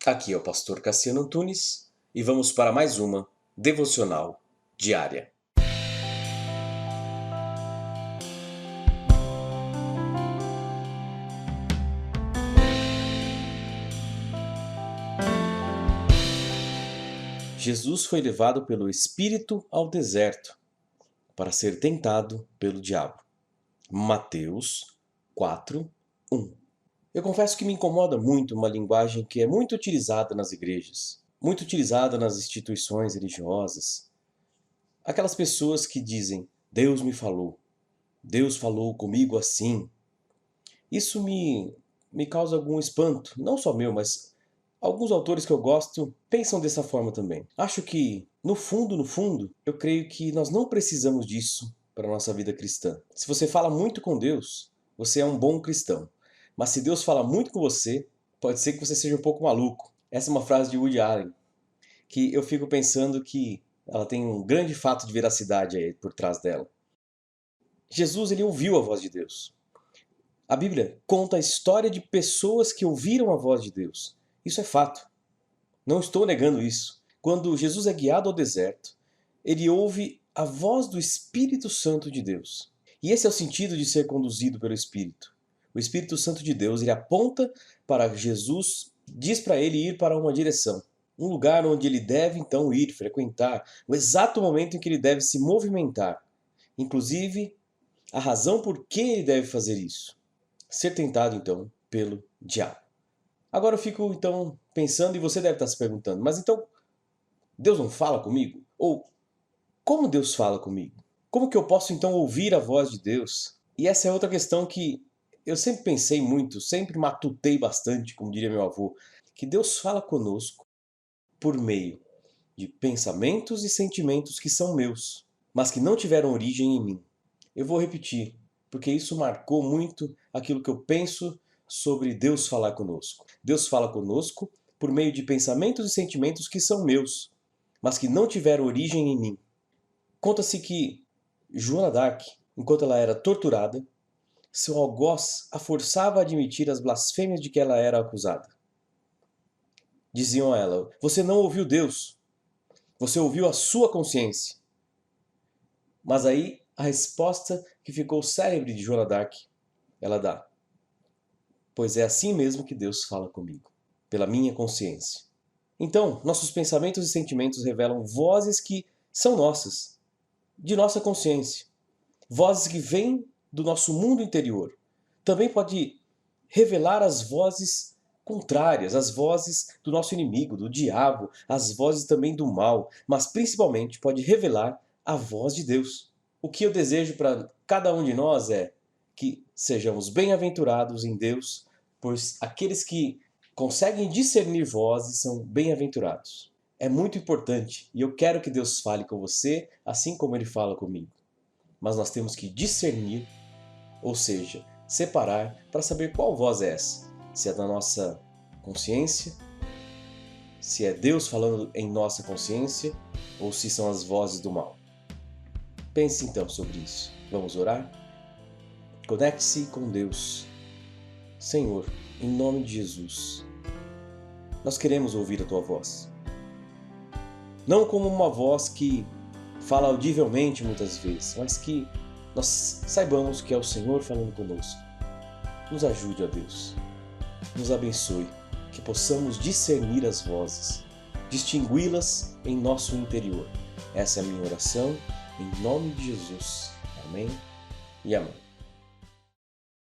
Aqui é o pastor Cassiano Antunes e vamos para mais uma devocional diária. Jesus foi levado pelo Espírito ao deserto para ser tentado pelo diabo. Mateus 4:1. Eu confesso que me incomoda muito uma linguagem que é muito utilizada nas igrejas, muito utilizada nas instituições religiosas. Aquelas pessoas que dizem, Deus falou comigo assim. Isso me causa algum espanto, não só meu, mas alguns autores que eu gosto pensam dessa forma também. Acho que, no fundo, eu creio que nós não precisamos disso para a nossa vida cristã. Se você fala muito com Deus, você é um bom cristão. Mas se Deus fala muito com você, pode ser que você seja um pouco maluco. Essa é uma frase de Woody Allen, que eu fico pensando que ela tem um grande fato de veracidade aí por trás dela. Jesus, ele ouviu a voz de Deus. A Bíblia conta a história de pessoas que ouviram a voz de Deus. Isso é fato. Não estou negando isso. Quando Jesus é guiado ao deserto, ele ouve a voz do Espírito Santo de Deus. E esse é o sentido de ser conduzido pelo Espírito. O Espírito Santo de Deus, ele aponta para Jesus, diz para ele ir para uma direção. Um lugar onde ele deve então ir, frequentar, o exato momento em que ele deve se movimentar. Inclusive, a razão por que ele deve fazer isso. Ser tentado então pelo diabo. Agora eu fico então pensando, e você deve estar se perguntando, mas então Deus não fala comigo? Ou como Deus fala comigo? Como que eu posso então ouvir a voz de Deus? E essa é outra questão que eu sempre pensei muito, sempre matutei bastante, como diria meu avô, que Deus fala conosco por meio de pensamentos e sentimentos que são meus, mas que não tiveram origem em mim. Eu vou repetir, porque isso marcou muito aquilo que eu penso sobre Deus falar conosco. Deus fala conosco por meio de pensamentos e sentimentos que são meus, mas que não tiveram origem em mim. Conta-se que Joana d'Arc, enquanto ela era torturada, seu algoz a forçava a admitir as blasfêmias de que ela era acusada. Diziam a ela, você não ouviu Deus, você ouviu a sua consciência. Mas aí a resposta que ficou célebre de Joana d'Arc, ela dá, pois é assim mesmo que Deus fala comigo, pela minha consciência. Então, nossos pensamentos e sentimentos revelam vozes que são nossas, de nossa consciência. Vozes que vêm do nosso mundo interior. Também pode revelar as vozes contrárias, as vozes do nosso inimigo, do diabo, as vozes também do mal, mas principalmente pode revelar a voz de Deus. O que eu desejo para cada um de nós é que sejamos bem-aventurados em Deus, pois aqueles que conseguem discernir vozes são bem-aventurados. É muito importante e eu quero que Deus fale com você assim como Ele fala comigo. Mas nós temos que discernir, ou seja, separar para saber qual voz é essa. Se é da nossa consciência, se é Deus falando em nossa consciência ou se são as vozes do mal. Pense então sobre isso. Vamos orar? Conecte-se com Deus. Senhor, em nome de Jesus, nós queremos ouvir a Tua voz. Não como uma voz que fala audivelmente muitas vezes, mas que nós saibamos que é o Senhor falando conosco. Nos ajude, ó Deus. Nos abençoe, que possamos discernir as vozes, distingui-las em nosso interior. Essa é a minha oração, em nome de Jesus. Amém e amém.